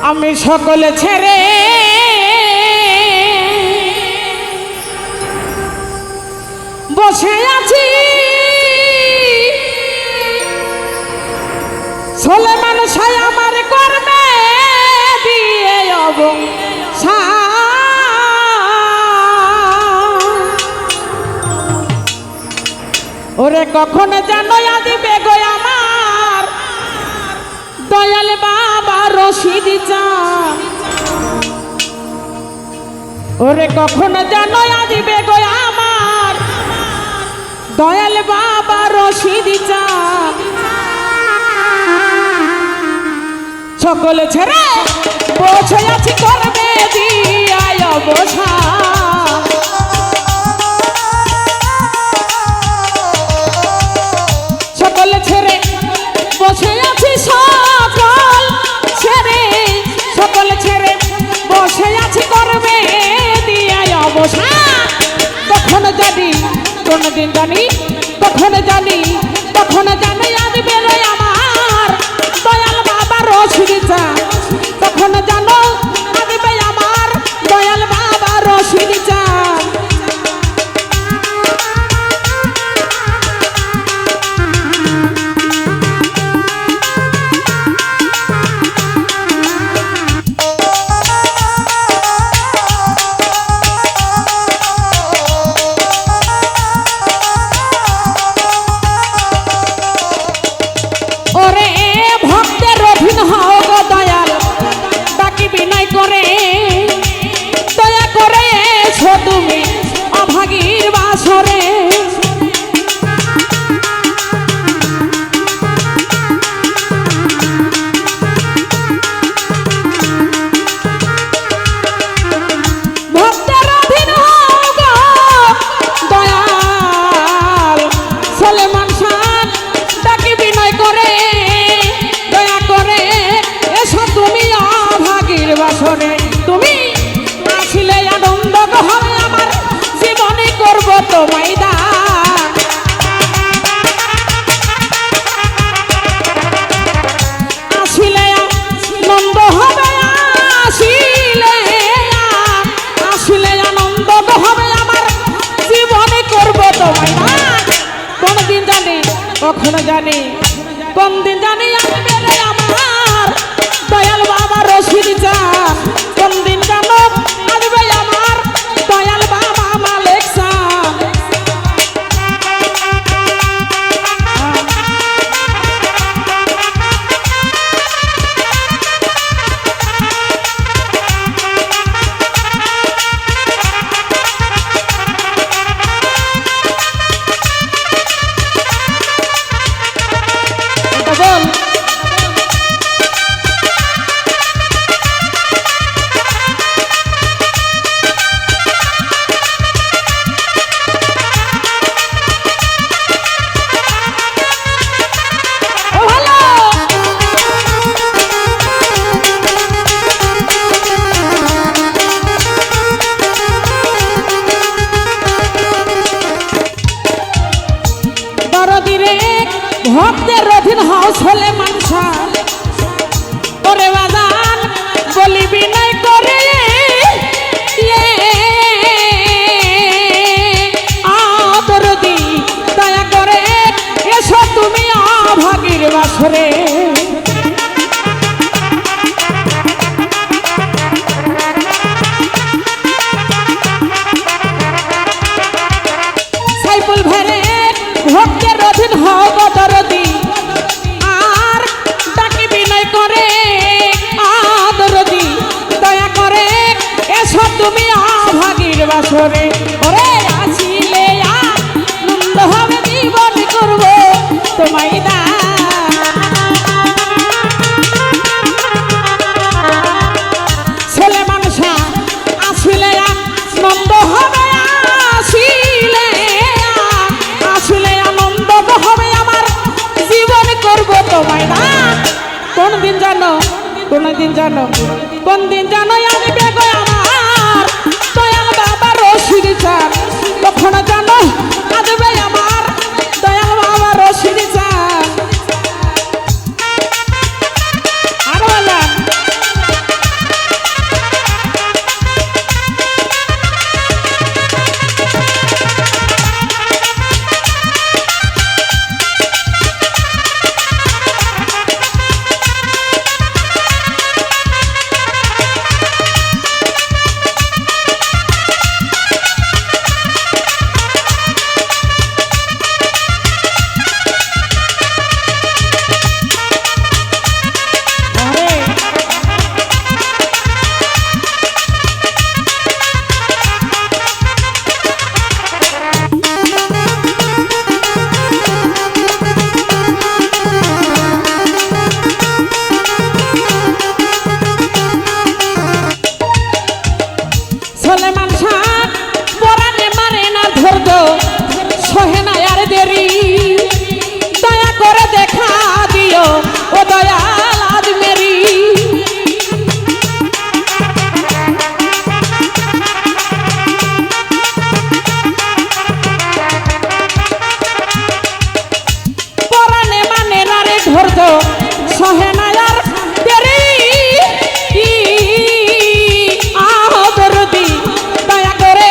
আমি সকলে ছেড়ে বসে আছি ছোলে মানুষ আমার কর্মে দিয়ে ওরে কখন জানো দিবে গো আমার দয়াল বাবা রশিদ চাঁদ ওরে কখন জানো দিবে গো আমার দয়াল বাবা রশিদ চাঁদ সকলে ছেড়ে বসে আছি করবে দিয়ায় বসা সকলে ছেড়ে বসে আছি সকল ছেড়ে সকলে ছেড়ে বসে আছি করবে দিয়ায় বসা কখন জানি কোনদিন জানি কখন জানি কখন জানি আসবে আমার দয়াল বাবা রশিদ চাঁদ কখন জানো আসবে আমার দয়াল বাবা রশিদ চাঁদ তুমি অভাগীর বাসরে ভক্তের অধীন হও গো দয়াল সলেমান শাহ ডাকি বিনয় করে দয়া করে এসো তুমি অভাগীর বাসরে তুমি আসলে আনন্দ হবে আমার জীবনে করব তোমায় দান আসলে আনন্দ হবে আসলে আনন্দ হবে আমার জীবনে করব তোমায় দান কোনদিন জানি কখনো জানি কোন দিন জানি আসবে আমার দয়াল বাবা রশিদ চাঁদ কোন দিন জানো আসবে আমার দয়াল বাবা মালিক চাঁদ বল ভক্তের অধীন হও সলেমান শাহ ওরে বাজান বলি বিনয় করে আদরদি দয়া করে এসো তুমি অভাগীর বাসরে সাইফুল ভাইরে ভক্তের অধীন হও দরদি আর ডাকি বিনয় করে আদরদি দয়া করে এসো তুমি অভাগীর বাসরে ওরে আসিলে আনন্দ হবে জীবন করব তোমায় দান সলেমান শাহ আসিলে আনন্দ হবে আসলে আনন্দ হবে আমার জীবন করব তোমায় দান কোন দিন জানো কোন দিন জানো কোন দিন জানো আসবে গো আমার দয়াল বাবা রশিদ চাঁদ কখন জানো আসবে আমার দয়াল বাবা রশিদ চাঁদ আর বলেন তো সহে না আর দেরি দরদি দয়া করে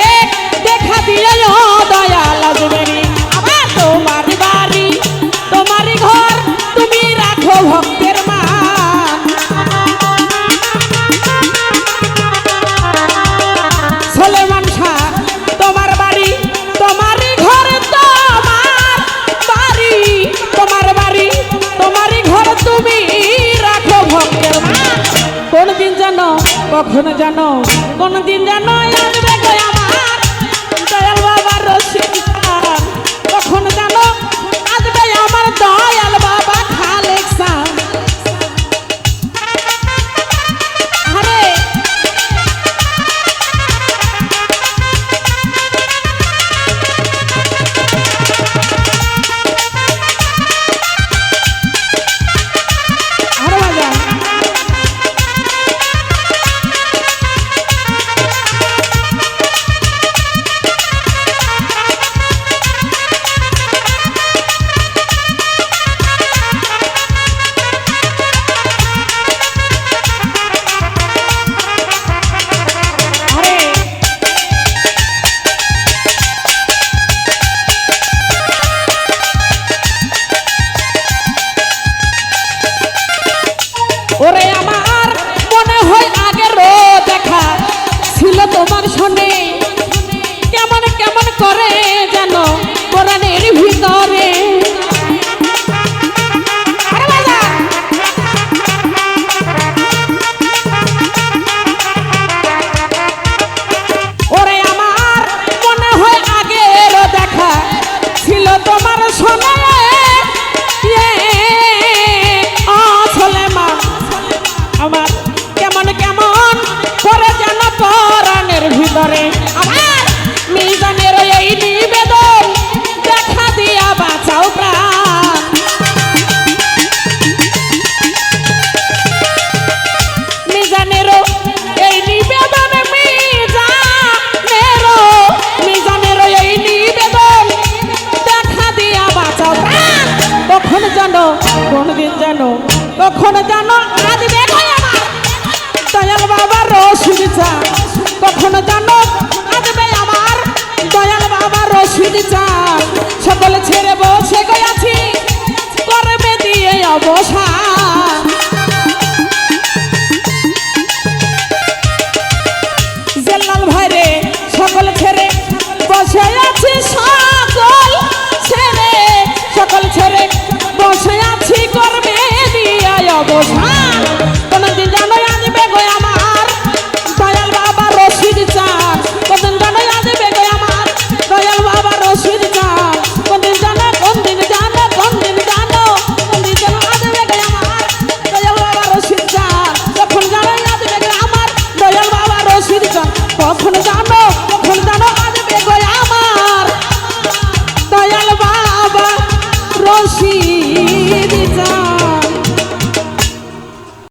দেখা দিয়ে দয়াল আজমেরি আবার তোমার বাড়ি তোমারই ঘর তুমি রাখো ভক্তের মান সলেমান শাহ তোমার বাড়ি তোমারই ঘর তোমার বাড়ি তোমারই ঘর তুমি রাখো ভক্তের মান কোন দিন জানো কখন জানো কোন দিন জানো আসবে গো আমার দয়াল বাবা রশিদ খান কখন জানো আসবে আমার দয়াল বাবা খালেক শাহ আরে আরে বাবা ওরে আমার মনে হয় আগেরও দেখা ছিল তোমার সনে কেমন কেমন করে জানো কোরআনের ভিতরে ওরে আমার মনে হয় আগেরও দেখা ছিল তোমার সনে আমার কেমন কেমন করে যেন পরাণের ভিতরে আমার মিজানের এই নিবেদন দেখা দিয়া বাঁচাও প্রাণ মিজানের এই নিবেদন মিজানের এই নিবেদন দেখা দিয়া বাঁচাও প্রাণ কখন জানো কোন দিন জানো কখন জানো আসবে দয়াল বাবা রশিদ চাঁদ কখন জানো আসবে আমার দয়াল বাবা রশিদ চাঁদ সকল ছেড়ে বসে গেছি করবে দিয়ে অবসান জেলাল ভাইরে সকল ছেড়ে বসে আছি সকল ছেড়ে বসে আছি করবে দিয়ে অবসান কোনদিন জানো আসবে গো আমার দয়াল বাবা রশিদ চাঁদ কোনদিন জানো আসবে গো আমার দয়াল বাবা রশিদ চাঁদ কোনদিন জানো আসবে গো আমার দয়াল বাবা রশিদ চাঁদ কখন জানো আসবে গো আমার দয়াল বাবা রশিদ চাঁদ কখন জানো